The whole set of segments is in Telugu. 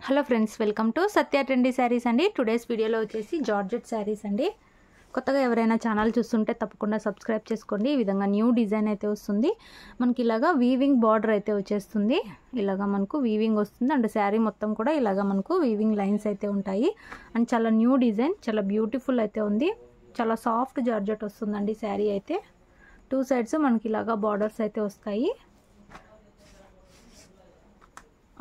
Hello friends, welcome to Satya trendy saris అండి. టుడేస్ వీడియోలో వచ్చేసి జార్జెట్ శారీస్ అండి. కొత్తగా ఎవరైనా ఛానల్ చూస్తుంటే తప్పకుండా సబ్స్క్రైబ్ చేసుకోండి. ఈ విధంగా న్యూ డిజైన్ అయితే వస్తుంది. మనకి ఇలాగా వీవింగ్ బార్డర్ అయితే వచ్చేస్తుంది. ఇలాగా మనకు వీవింగ్ వస్తుంది అండ్ శారీ మొత్తం కూడా ఇలాగా మనకు వీవింగ్ లైన్స్ అయితే ఉంటాయి. అండ్ చాలా న్యూ డిజైన్, చాలా బ్యూటిఫుల్ అయితే ఉంది. చాలా సాఫ్ట్ జార్జెట్ వస్తుందండి శారీ అయితే. టూ సైడ్స్ మనకి ఇలాగా బార్డర్స్ అయితే వస్తాయి.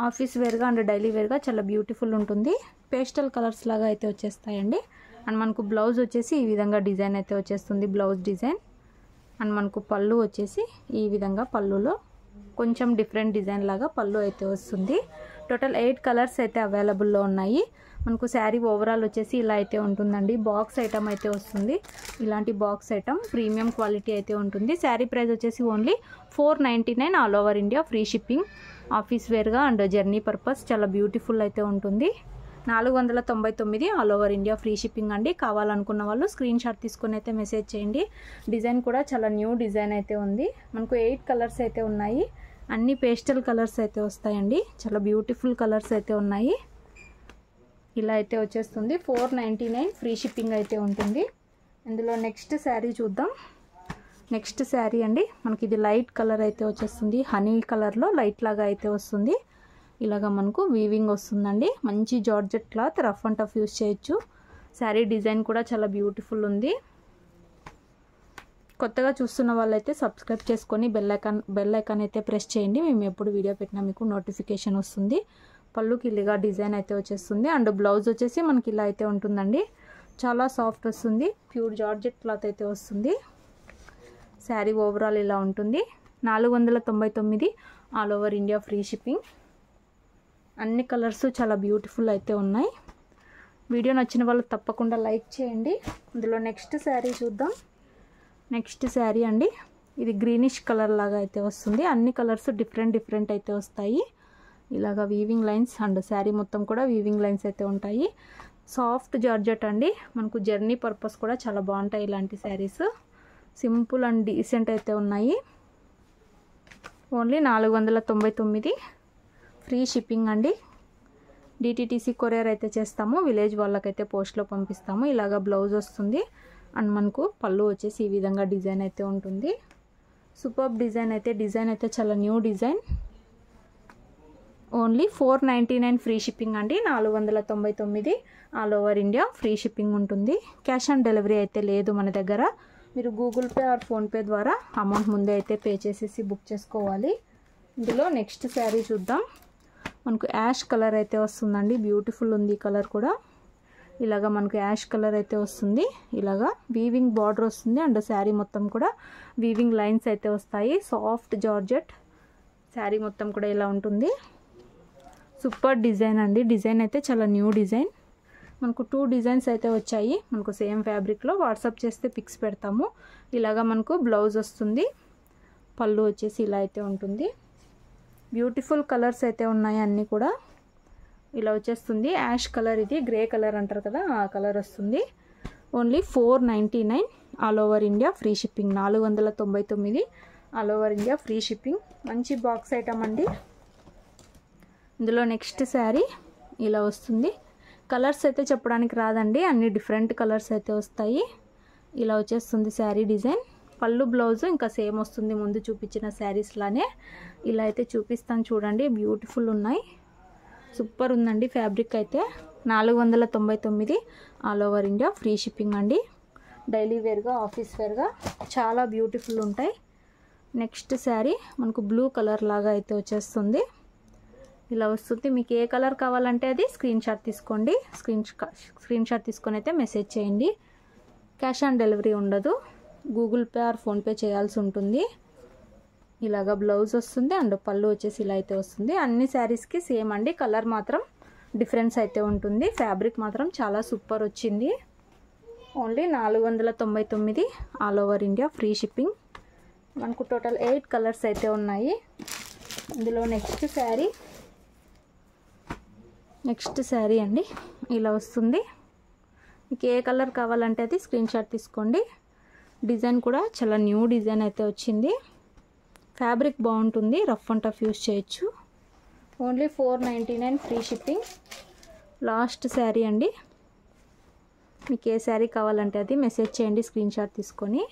ఆఫీస్ వేర్గా అండ్ డైలీ వేర్గా చాలా బ్యూటిఫుల్ ఉంటుంది. పేస్టల్ కలర్స్ లాగా అయితే వచ్చేస్తాయండి. అండ్ మనకు బ్లౌజ్ వచ్చేసి ఈ విధంగా డిజైన్ అయితే వచ్చేస్తుంది, బ్లౌజ్ డిజైన్. అండ్ మనకు పళ్ళు వచ్చేసి ఈ విధంగా పళ్ళులో కొంచెం డిఫరెంట్ డిజైన్ లాగా పళ్ళు అయితే వస్తుంది. టోటల్ 8 కలర్స్ అయితే అవైలబుల్లో ఉన్నాయి. మనకు శారీ ఓవరాల్ వచ్చేసి ఇలా అయితే ఉంటుందండి. బాక్స్ ఐటమ్ అయితే వస్తుంది. ఇలాంటి బాక్స్ ఐటమ్ ప్రీమియం క్వాలిటీ అయితే ఉంటుంది. శారీ ప్రైస్ వచ్చేసి only 499 all over India, free shipping. Office వేర్గా అండ్ జర్నీ పర్పస్ చాలా బ్యూటిఫుల్ అయితే ఉంటుంది. 499 all over India, free shipping అండి. కావాలనుకున్న వాళ్ళు స్క్రీన్ షాట్ తీసుకొని అయితే మెసేజ్ చేయండి. డిజైన్ కూడా చాలా న్యూ డిజైన్ అయితే ఉంది. మనకు 8 కలర్స్ అయితే ఉన్నాయి. అన్ని పేస్టల్ కలర్స్ అయితే వస్తాయండి. చాలా బ్యూటిఫుల్ కలర్స్ అయితే ఉన్నాయి. ఇలా అయితే వచ్చేస్తుంది. 499 ఫ్రీ షిప్పింగ్ అయితే ఉంటుంది. ఇందులో నెక్స్ట్ శారీ చూద్దాం. నెక్స్ట్ శారీ అండి, మనకి ఇది లైట్ కలర్ అయితే వచ్చేస్తుంది. హనీ కలర్లో లైట్ లాగా అయితే వస్తుంది. ఇలాగా మనకు వీవింగ్ వస్తుందండి. మంచి georgette cloth, rough and tough use చేయొచ్చు. శారీ డిజైన్ కూడా చాలా బ్యూటిఫుల్ ఉంది. కొత్తగా చూస్తున్న వాళ్ళైతే సబ్స్క్రైబ్ చేసుకొని బెల్ ఐకాన్ అయితే ప్రెస్ చేయండి. మేము ఎప్పుడు వీడియో పెట్టినా మీకు నోటిఫికేషన్ వస్తుంది. పళ్ళుకి ఇలాగా డిజైన్ అయితే వచ్చేస్తుంది. అండ్ బ్లౌజ్ వచ్చేసి మనకి ఇలా అయితే ఉంటుందండి. చాలా సాఫ్ట్ వస్తుంది. ప్యూర్ జార్జెట్ క్లాత్ అయితే వస్తుంది. శారీ ఓవరాల్ ఇలా ఉంటుంది. 499 all over India, free shipping. అన్ని కలర్స్ చాలా బ్యూటిఫుల్ అయితే ఉన్నాయి. వీడియో నచ్చిన వాళ్ళు తప్పకుండా లైక్ చేయండి. ఇందులో నెక్స్ట్ శారీ చూద్దాం. నెక్స్ట్ శారీ అండి, ఇది గ్రీనిష్ కలర్ లాగా అయితే వస్తుంది. అన్ని కలర్స్ డిఫరెంట్ అయితే వస్తాయి. ఇలాగా వీవింగ్ లైన్స్ అండ్ శారీ మొత్తం కూడా వీవింగ్ లైన్స్ అయితే ఉంటాయి. సాఫ్ట్ జార్జెట్ అండి. మనకు జర్నీ పర్పస్ కూడా చాలా బాగుంటాయి ఇలాంటి శారీస్. సింపుల్ అండ్ డీసెంట్ అయితే ఉన్నాయి. ఓన్లీ 499 ఫ్రీ షిప్పింగ్ అండి. డిటిటిసి కొరియర్ అయితే చేస్తాము. విలేజ్ వాళ్ళకైతే పోస్ట్లో పంపిస్తాము. ఇలాగా బ్లౌజ్ వస్తుంది. అండ్ మనకు పళ్ళు వచ్చేసి ఈ విధంగా డిజైన్ అయితే ఉంటుంది. సూపర్ డిజైన్ అయితే చాలా new design. Only 499 free shipping అండి. 499 all over India, free shipping ఉంటుంది. క్యాష్ ఆన్ డెలివరీ అయితే లేదు మన దగ్గర. మీరు గూగుల్ పే ఆర్ ఫోన్పే ద్వారా అమౌంట్ ముందే అయితే పే చేసేసి బుక్ చేసుకోవాలి. ఇందులో నెక్స్ట్ శారీ చూద్దాం. మనకు యాష్ కలర్ అయితే వస్తుందండి. బ్యూటిఫుల్ ఉంది ఈ కలర్ కూడా. ఇలాగా మనకు యాష్ కలర్ అయితే వస్తుంది. ఇలాగా వీవింగ్ బార్డర్ వస్తుంది. అండ్ శారీ మొత్తం కూడా వీవింగ్ లైన్స్ అయితే వస్తాయి. సాఫ్ట్ జార్జెట్ శారీ మొత్తం కూడా ఇలా ఉంటుంది. సూపర్ డిజైన్ అండి. డిజైన్ అయితే చాలా న్యూ డిజైన్. మనకు 2 డిజైన్స్ అయితే వచ్చాయి. మనకు సేమ్ ఫ్యాబ్రిక్లో వాట్సాప్ చేస్తే పిక్స్ పెడతాము. ఇలాగా మనకు బ్లౌజ్ వస్తుంది. పళ్ళు వచ్చేసి ఇలా అయితే ఉంటుంది. బ్యూటిఫుల్ కలర్స్ అయితే ఉన్నాయి అన్నీ కూడా. ఇలా వచ్చేస్తుంది. యాష్ కలర్, ఇది గ్రే కలర్ అంటారు కదా, ఆ కలర్ వస్తుంది. Only 499 all over India, free shipping. 499 all over India, free shipping. మంచి బాక్స్ ఐటమ్ అండి. ఇందులో నెక్స్ట్ శారీ ఇలా వస్తుంది. కలర్స్ అయితే చెప్పడానికి రాదండి. అన్ని డిఫరెంట్ కలర్స్ అయితే వస్తాయి. ఇలా వచ్చేస్తుంది శారీ డిజైన్. పళ్ళు బ్లౌజ్ ఇంకా సేమ్ వస్తుంది ముందు చూపించిన శారీస్ లానే. ఇలా అయితే చూపిస్తాను చూడండి. బ్యూటిఫుల్ ఉన్నాయి. సూపర్ ఉందండి ఫ్యాబ్రిక్ అయితే. 499 all over India, free shipping అండి. డైలీ వేర్గా, ఆఫీస్ వేర్గా చాలా బ్యూటిఫుల్ ఉంటాయి. నెక్స్ట్ శారీ మనకు బ్లూ కలర్ లాగా అయితే వచ్చేస్తుంది. ఇలా వస్తుంది. మీకు ఏ కలర్ కావాలంటే అది స్క్రీన్ షాట్ తీసుకోండి. స్క్రీన్ షాట్ తీసుకొని అయితే మెసేజ్ చేయండి. క్యాష్ ఆన్ డెలివరీ ఉండదు. గూగుల్ పే ఆర్ ఫోన్పే చేయాల్సి ఉంటుంది. ఇలాగా బ్లౌజ్ వస్తుంది. అండ్ పళ్ళు వచ్చేసి ఇలా అయితే వస్తుంది. అన్ని శారీస్కి సేమ్ అండి. కలర్ మాత్రం డిఫరెన్స్ అయితే ఉంటుంది. ఫ్యాబ్రిక్ మాత్రం చాలా సూపర్ వచ్చింది. Only 499 all over India, free shipping. మనకు టోటల్ 8 కలర్స్ అయితే ఉన్నాయి. ఇందులో నెక్స్ట్ శారీ అండి ఇలా వస్తుంది. మీకు ఏ కలర్ కావాలంటే అది స్క్రీన్ షాట్ తీసుకోండి. డిజైన్ కూడా చాలా న్యూ డిజైన్ అయితే వచ్చింది. ఫ్యాబ్రిక్ బాగుంటుంది. రఫ్ అండ్ టఫ్ యూస్ చేయొచ్చు. Only 499 free shipping. Last sari అండి. మీకు ఏ శారీ కావాలంటే అది మెసేజ్ చేయండి స్క్రీన్ షాట్ తీసుకొని.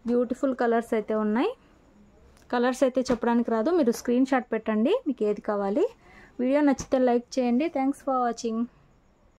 బ్యూటిఫుల్ కలర్స్ అయితే ఉన్నాయి. కలర్స్ అయితే చెప్పడానికి రాదు, మీరు స్క్రీన్ షాట్ పెట్టండి మీకు ఏది కావాలి. వీడియో నచ్చితే లైక్ చేయండి. Thanks for watching.